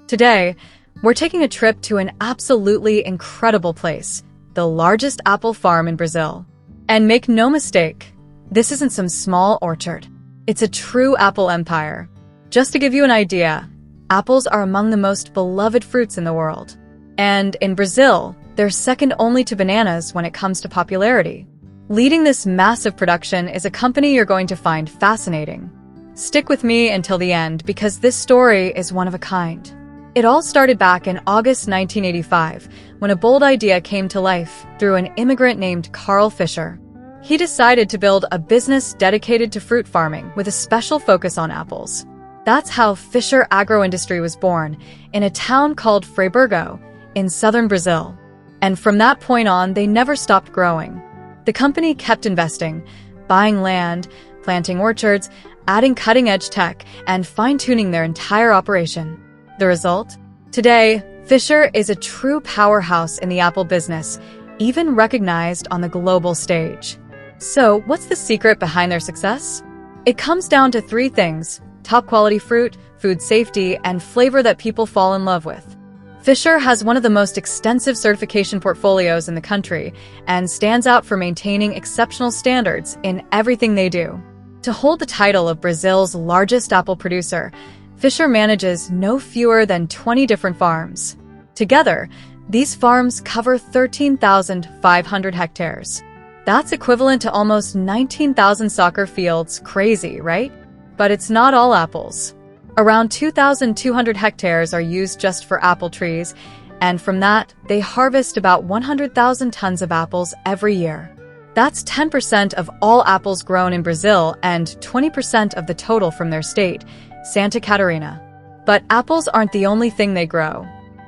Today, we're taking a trip to an absolutely incredible place, the largest apple farm in Brazil. And make no mistake, this isn't some small orchard. It's a true apple empire. Just to give you an idea, apples are among the most beloved fruits in the world. And in Brazil, they're second only to bananas when it comes to popularity. Leading this massive production is a company you're going to find fascinating. Stick with me until the end because this story is one of a kind. It all started back in August 1985 when a bold idea came to life through an immigrant named Carl Fischer. He decided to build a business dedicated to fruit farming with a special focus on apples. That's how Fischer Agroindustry was born in a town called Freiburgo in southern Brazil. And from that point on, they never stopped growing. The company kept investing, buying land, planting orchards, adding cutting-edge tech, and fine-tuning their entire operation. The result? Today, Fischer is a true powerhouse in the apple business, even recognized on the global stage. So, what's the secret behind their success? It comes down to three things: top-quality fruit, food safety, and flavor that people fall in love with. Fischer has one of the most extensive certification portfolios in the country and stands out for maintaining exceptional standards in everything they do. To hold the title of Brazil's largest apple producer, Fischer manages no fewer than 20 different farms. Together, these farms cover 13,500 hectares. That's equivalent to almost 19,000 soccer fields. Crazy, right? But it's not all apples. Around 2,200 hectares are used just for apple trees, and from that, they harvest about 100,000 tons of apples every year. That's 10% of all apples grown in Brazil and 20% of the total from their state, Santa Catarina. But apples aren't the only thing they grow.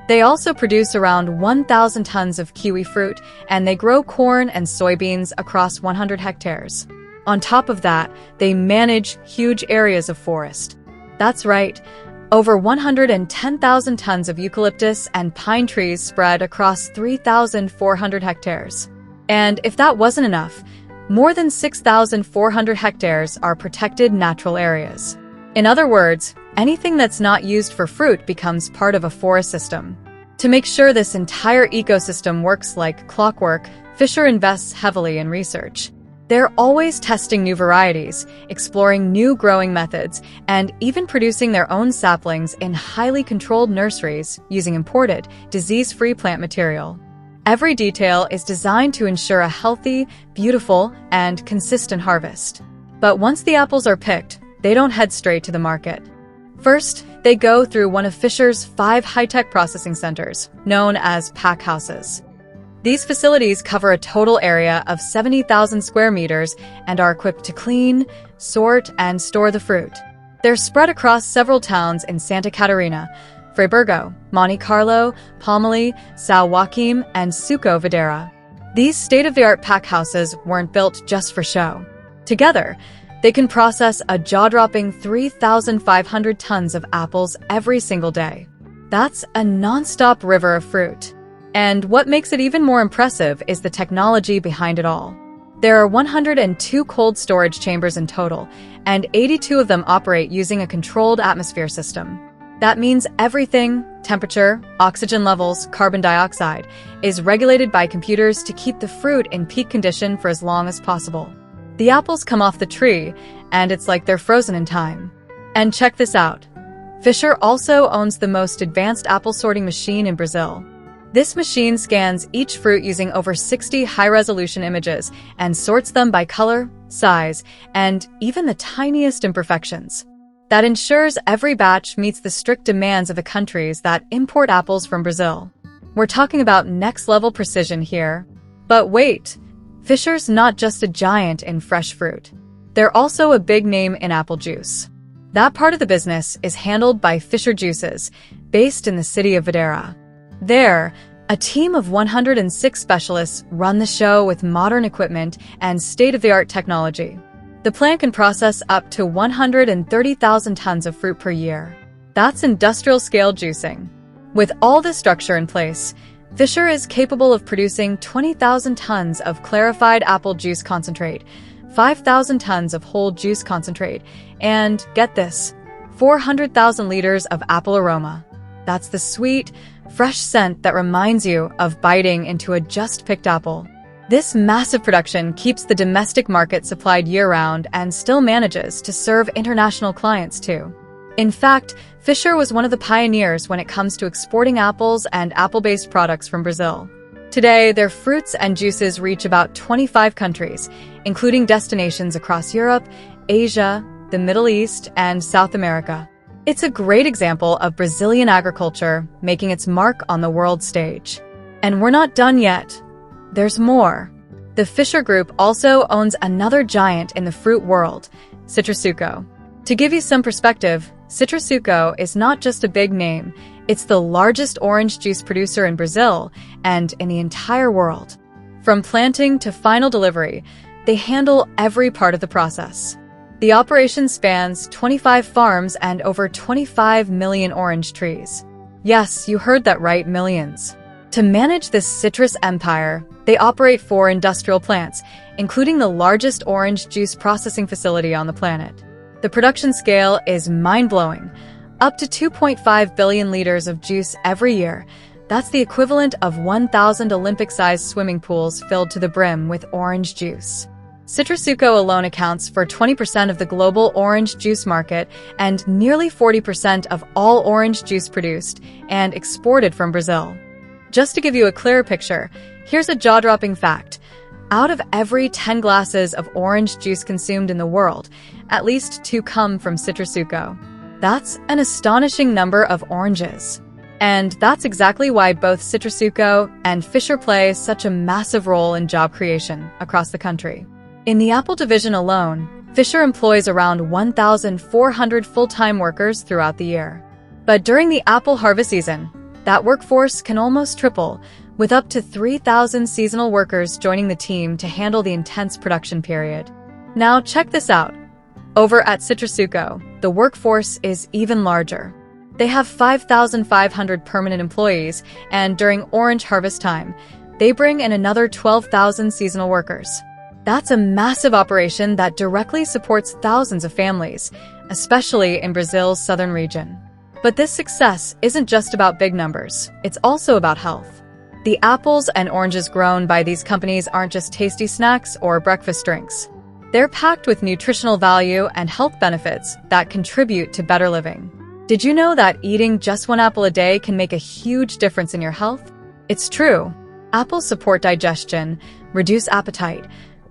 They also produce around 1,000 tons of kiwi fruit, and they grow corn and soybeans across 100 hectares. On top of that, they manage huge areas of forest. That's right, over 110,000 tons of eucalyptus and pine trees spread across 3,400 hectares. And if that wasn't enough, more than 6,400 hectares are protected natural areas. In other words, anything that's not used for fruit becomes part of a forest system. To make sure this entire ecosystem works like clockwork, Fischer invests heavily in research. They're always testing new varieties, exploring new growing methods, and even producing their own saplings in highly controlled nurseries using imported, disease-free plant material. Every detail is designed to ensure a healthy, beautiful, and consistent harvest. But once the apples are picked, they don't head straight to the market. First, they go through one of Fischer's 5 high-tech processing centers, known as pack houses. These facilities cover a total area of 70,000 square meters and are equipped to clean, sort, and store the fruit. They're spread across several towns in Santa Catarina, Freiburgo, Monte Carlo, Palmoli, São Joaquim, and Suco Videira. These state-of-the-art pack houses weren't built just for show. Together, they can process a jaw-dropping 3,500 tons of apples every single day. That's a non-stop river of fruit. And what makes it even more impressive is the technology behind it all. There are 102 cold storage chambers in total, and 82 of them operate using a controlled atmosphere system. That means everything, temperature, oxygen levels, carbon dioxide, is regulated by computers to keep the fruit in peak condition for as long as possible. The apples come off the tree, and it's like they're frozen in time. And check this out. Fischer also owns the most advanced apple sorting machine in Brazil. This machine scans each fruit using over 60 high-resolution images and sorts them by color, size, and even the tiniest imperfections. That ensures every batch meets the strict demands of the countries that import apples from Brazil. We're talking about next-level precision here. But wait! Fischer's not just a giant in fresh fruit. They're also a big name in apple juice. That part of the business is handled by Fischer Juices, based in the city of Videira. There, a team of 106 specialists run the show with modern equipment and state-of-the-art technology. The plant can process up to 130,000 tons of fruit per year. That's industrial-scale juicing. With all this structure in place, Fischer is capable of producing 20,000 tons of clarified apple juice concentrate, 5,000 tons of whole juice concentrate, and, get this, 400,000 liters of apple aroma. That's the sweet, fresh scent that reminds you of biting into a just-picked apple. This massive production keeps the domestic market supplied year-round and still manages to serve international clients too. In fact, Fisher was one of the pioneers when it comes to exporting apples and apple-based products from Brazil. Today, their fruits and juices reach about 25 countries, including destinations across Europe, Asia, the Middle East, and South America. It's a great example of Brazilian agriculture making its mark on the world stage. And we're not done yet. There's more. The Fisher Group also owns another giant in the fruit world, Citrusuco. To give you some perspective, Citrusuco is not just a big name, it's the largest orange juice producer in Brazil and in the entire world. From planting to final delivery, they handle every part of the process. The operation spans 25 farms and over 25 million orange trees. Yes, you heard that right, millions. To manage this citrus empire, they operate 4 industrial plants, including the largest orange juice processing facility on the planet. The production scale is mind-blowing. Up to 2.5 billion liters of juice every year. That's the equivalent of 1,000 Olympic-sized swimming pools filled to the brim with orange juice. Citrusuco alone accounts for 20% of the global orange juice market and nearly 40% of all orange juice produced and exported from Brazil. Just to give you a clearer picture, here's a jaw-dropping fact. Out of every 10 glasses of orange juice consumed in the world, at least 2 come from Citrusuco. That's an astonishing number of oranges. And that's exactly why both Citrusuco and Fisher play such a massive role in job creation across the country. In the Apple division alone, Fisher employs around 1,400 full-time workers throughout the year. But during the apple harvest season, that workforce can almost triple, with up to 3,000 seasonal workers joining the team to handle the intense production period. Now check this out. Over at Citrusuco, the workforce is even larger. They have 5,500 permanent employees, and during orange harvest time, they bring in another 12,000 seasonal workers. That's a massive operation that directly supports thousands of families, especially in Brazil's southern region. But this success isn't just about big numbers, it's also about health. The apples and oranges grown by these companies aren't just tasty snacks or breakfast drinks. They're packed with nutritional value and health benefits that contribute to better living. Did you know that eating just 1 apple a day can make a huge difference in your health? It's true. Apples support digestion, reduce appetite,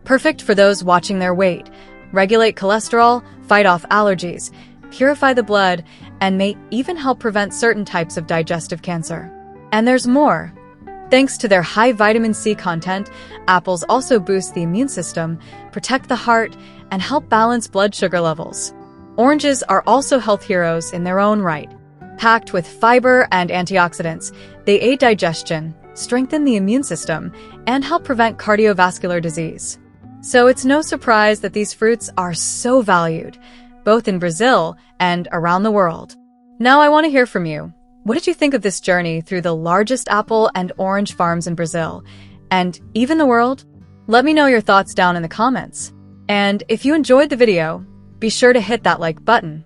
perfect for those watching their weight, regulate cholesterol, fight off allergies, purify the blood, and may even help prevent certain types of digestive cancer. And there's more. Thanks to their high vitamin C content, apples also boost the immune system, protect the heart, and help balance blood sugar levels. Oranges are also health heroes in their own right. Packed with fiber and antioxidants, they aid digestion, strengthen the immune system, and help prevent cardiovascular disease. So it's no surprise that these fruits are so valued, both in Brazil and around the world. Now I want to hear from you. What did you think of this journey through the largest apple and orange farms in Brazil, and even the world? Let me know your thoughts down in the comments. And if you enjoyed the video, be sure to hit that like button.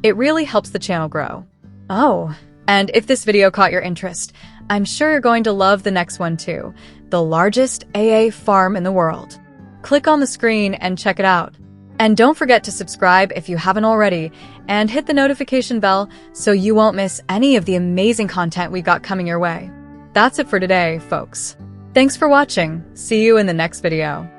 It really helps the channel grow. Oh, and if this video caught your interest, I'm sure you're going to love the next one too, the largest AA farm in the world. Click on the screen and check it out. And don't forget to subscribe if you haven't already, and hit the notification bell so you won't miss any of the amazing content we got coming your way. That's it for today, folks. Thanks for watching. See you in the next video.